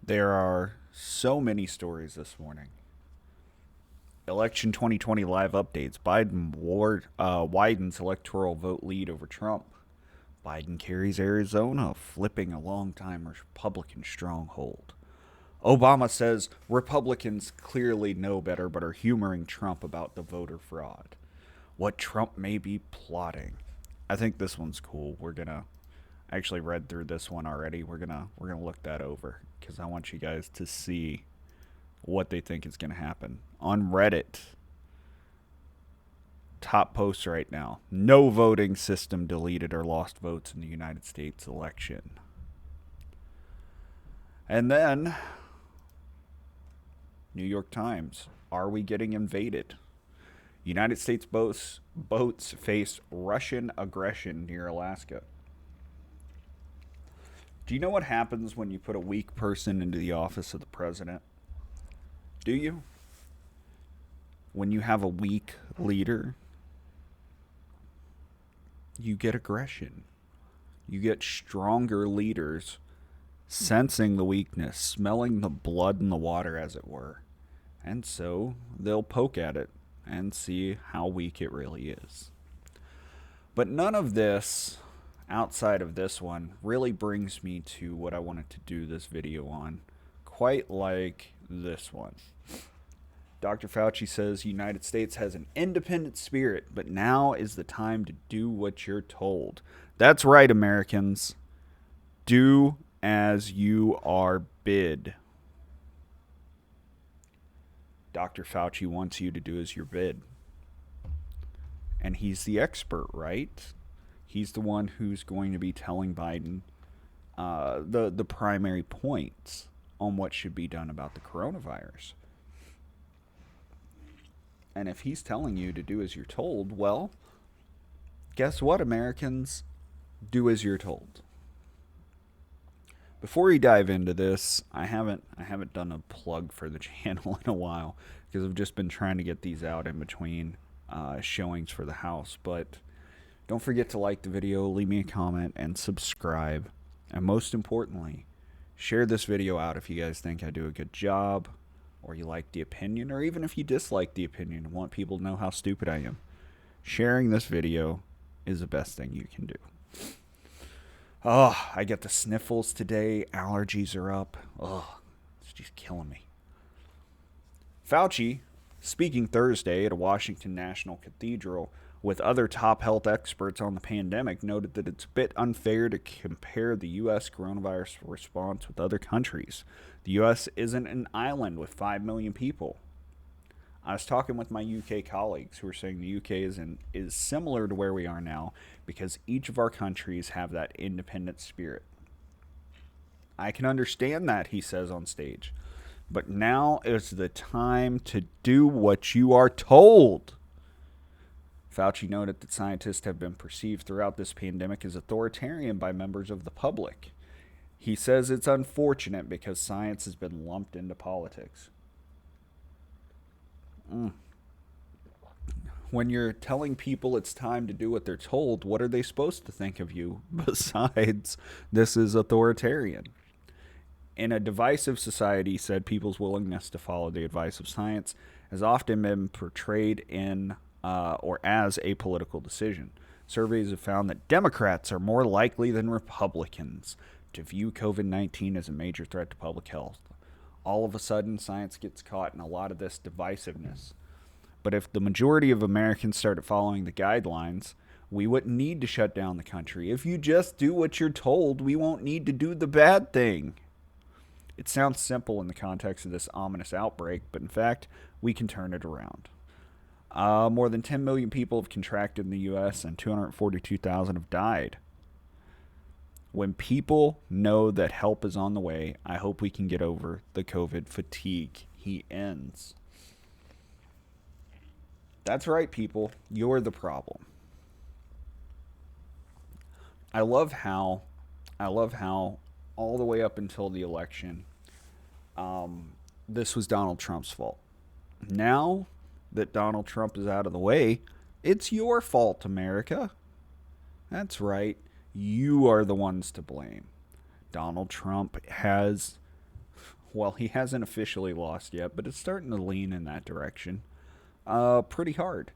There are so many stories this morning. Election 2020 live updates. Widens electoral vote lead over Trump. Biden carries Arizona, flipping a long-time Republican stronghold. Obama says Republicans clearly know better but are humoring Trump about the voter fraud. What Trump may be plotting. I think this one's cool. I actually read through this one already. We're gonna look that over because I want you guys to see what they think is gonna happen. On Reddit, top post right now. No voting system deleted or lost votes in the United States election. And then New York Times. Are we getting invaded? United States boats face Russian aggression near Alaska. Do you know what happens when you put a weak person into the office of the president? Do you? When you have a weak leader, you get aggression. You get stronger leaders sensing the weakness, smelling the blood in the water, as it were. And so they'll poke at it and see how weak it really is. But none of this, outside of this one, really brings me to what I wanted to do this video on, quite like this one. Dr. Fauci says the United States has an independent spirit, but now is the time to do what you're told. That's right, Americans. Do as you are bid. Dr. Fauci wants you to do as you're bid. And he's the expert, right? He's the one who's going to be telling Biden the primary points on what should be done about the coronavirus. And if he's telling you to do as you're told, well, guess what, Americans? Do as you're told. Before we dive into this, I haven't done a plug for the channel in a while because I've just been trying to get these out in between showings for the house. But don't forget to like the video, leave me a comment, and subscribe. And most importantly, share this video out if you guys think I do a good job, or you like the opinion, or even if you dislike the opinion and want people to know how stupid I am. Sharing this video is the best thing you can do. Oh, I get the sniffles today. Allergies are up. Oh, it's just killing me. Fauci, speaking Thursday at a Washington National Cathedral with other top health experts on the pandemic, noted that it's a bit unfair to compare the U.S. coronavirus response with other countries. The U.S. isn't an island with 5 million people. I was talking with my UK colleagues who were saying the UK is similar to where we are now because each of our countries have that independent spirit. I can understand that, he says on stage. But now is the time to do what you are told. Fauci noted that scientists have been perceived throughout this pandemic as authoritarian by members of the public. He says it's unfortunate because science has been lumped into politics. When you're telling people it's time to do what they're told, what are they supposed to think of you besides this is authoritarian? In a divisive society, he said, people's willingness to follow the advice of science has often been portrayed in or as a political decision. Surveys have found that Democrats are more likely than Republicans to view COVID-19 as a major threat to public health. All of a sudden, science gets caught in a lot of this divisiveness. But if the majority of Americans started following the guidelines, we wouldn't need to shut down the country. If you just do what you're told, we won't need to do the bad thing. It sounds simple in the context of this ominous outbreak, but in fact, we can turn it around. More than 10 million people have contracted in the U.S. and 242,000 have died. When people know that help is on the way, I hope we can get over the COVID fatigue. He ends. That's right, people. You're the problem. I love how all the way up until the election, this was Donald Trump's fault. Now that Donald Trump is out of the way, it's your fault, America. That's right. You are the ones to blame. Donald Trump has Well, he hasn't officially lost yet, but it's starting to lean in that direction. Pretty hard.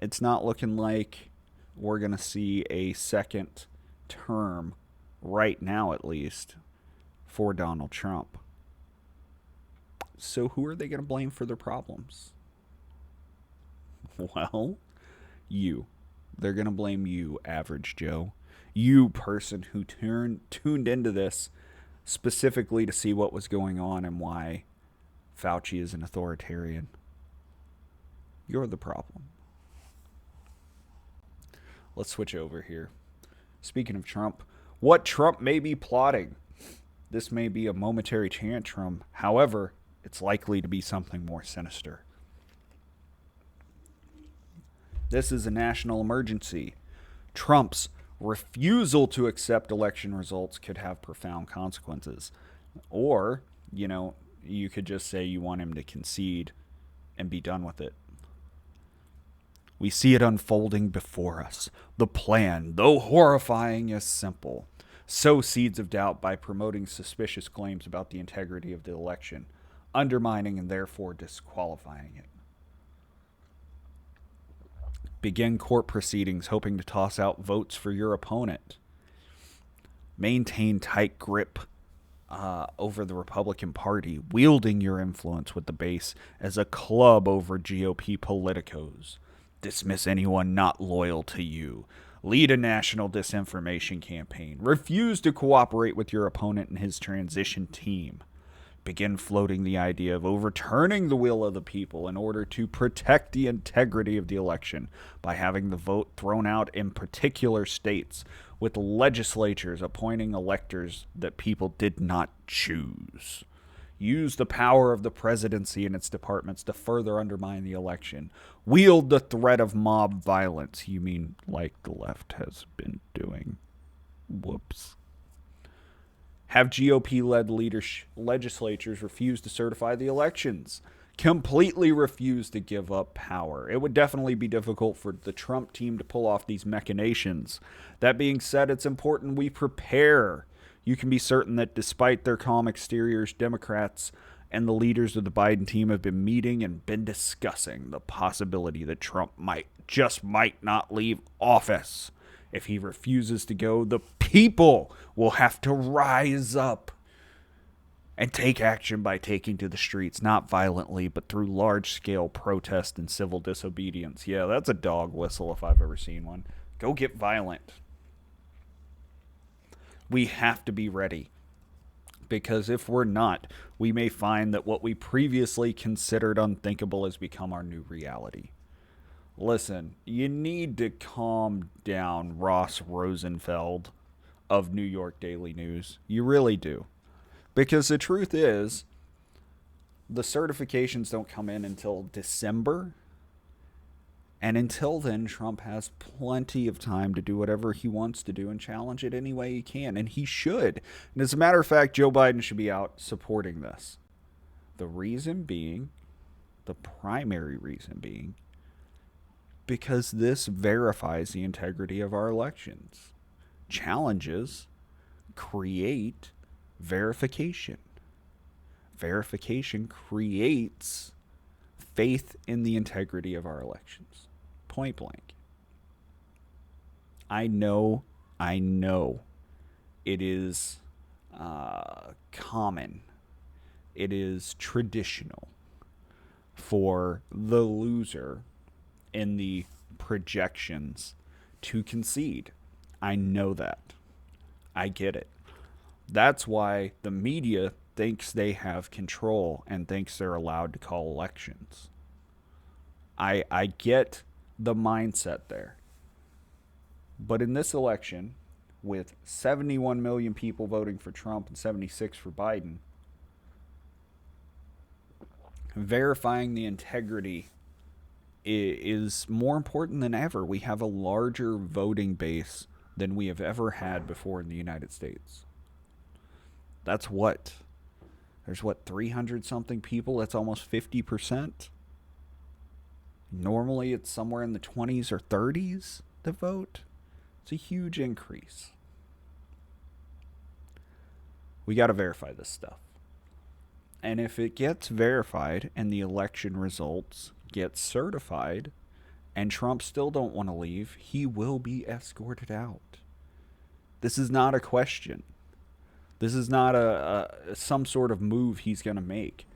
It's not looking like we're going to see a second term, right now at least, for Donald Trump. So who are they going to blame for their problems? Well, you. They're going to blame you, average Joe. You, person who tuned into this specifically to see what was going on and why Fauci is an authoritarian. You're the problem. Let's switch over here. Speaking of Trump, what Trump may be plotting. This may be a momentary tantrum. However, it's likely to be something more sinister. This is a national emergency. Trump's refusal to accept election results could have profound consequences. Or, you could just say you want him to concede and be done with it. We see it unfolding before us. The plan, though horrifying, is simple. Sow seeds of doubt by promoting suspicious claims about the integrity of the election, undermining and therefore disqualifying it. Begin court proceedings hoping to toss out votes for your opponent. Maintain tight grip over the Republican Party, wielding your influence with the base as a club over GOP politicos. Dismiss anyone not loyal to you. Lead a national disinformation campaign. Refuse to cooperate with your opponent and his transition team. Begin floating the idea of overturning the will of the people in order to protect the integrity of the election by having the vote thrown out in particular states, with legislatures appointing electors that people did not choose. Use the power of the presidency and its departments to further undermine the election. Wield the threat of mob violence. You mean like the left has been doing. Whoops. Have GOP-led legislatures refuse to certify the elections. Completely refuse to give up power. It would definitely be difficult for the Trump team to pull off these machinations. That being said, it's important we prepare. You can be certain that despite their calm exteriors, Democrats and the leaders of the Biden team have been meeting and been discussing the possibility that Trump might not leave office. If he refuses to go, the people will have to rise up and take action by taking to the streets, not violently, but through large-scale protest and civil disobedience. Yeah, that's a dog whistle if I've ever seen one. Go get violent. We have to be ready, because if we're not, we may find that what we previously considered unthinkable has become our new reality. Listen, you need to calm down, Ross Rosenfeld of New York Daily News. You really do. Because the truth is, the certifications don't come in until December. And until then, Trump has plenty of time to do whatever he wants to do and challenge it any way he can. And he should. And as a matter of fact, Joe Biden should be out supporting this. The reason being, the primary reason being, because this verifies the integrity of our elections. Challenges create verification. Verification creates faith in the integrity of our elections. Point blank. I know it is common. It is traditional for the loser in the projections to concede. I know that. I get it. That's why the media thinks they have control and thinks they're allowed to call elections. I get the mindset there. But in this election, with 71 million people voting for Trump and 76 for Biden, verifying the integrity is more important than ever. We have a larger voting base than we have ever had before in the United States. That's what? There's 300 something people? That's almost 50%. Normally it's somewhere in the 20s or 30s that vote. It's a huge increase. We got to verify this stuff. And if it gets verified and the election results get certified and Trump still don't want to leave, he will be escorted out. This is not a question. This is not a some sort of move he's going to make.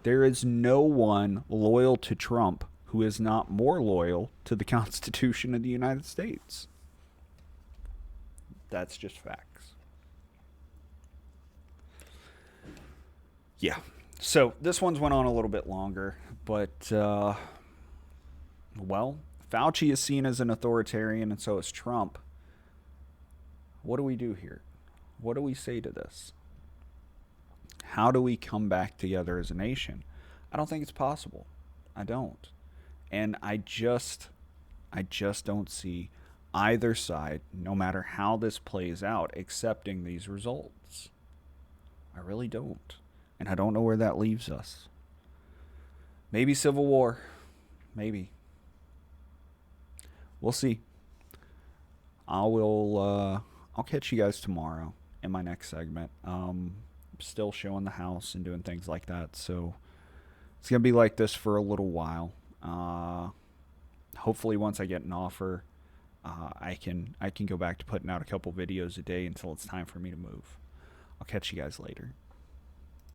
There is no one loyal to Trump who is not more loyal to the Constitution of the United States. That's just facts. Yeah. So this one's went on a little bit longer, but well, Fauci is seen as an authoritarian, and so is Trump. What do we do here? What do we say to this? How do we come back together as a nation? I don't think it's possible. I don't. And I just don't see either side, no matter how this plays out, accepting these results. I really don't. And I don't know where that leaves us. Maybe civil war. Maybe. We'll see. I'll catch you guys tomorrow in my next segment. Still showing the house and doing things like that, so it's gonna be like this for a little while. Hopefully, once I get an offer, I can go back to putting out a couple videos a day until it's time for me to move. I'll catch you guys later.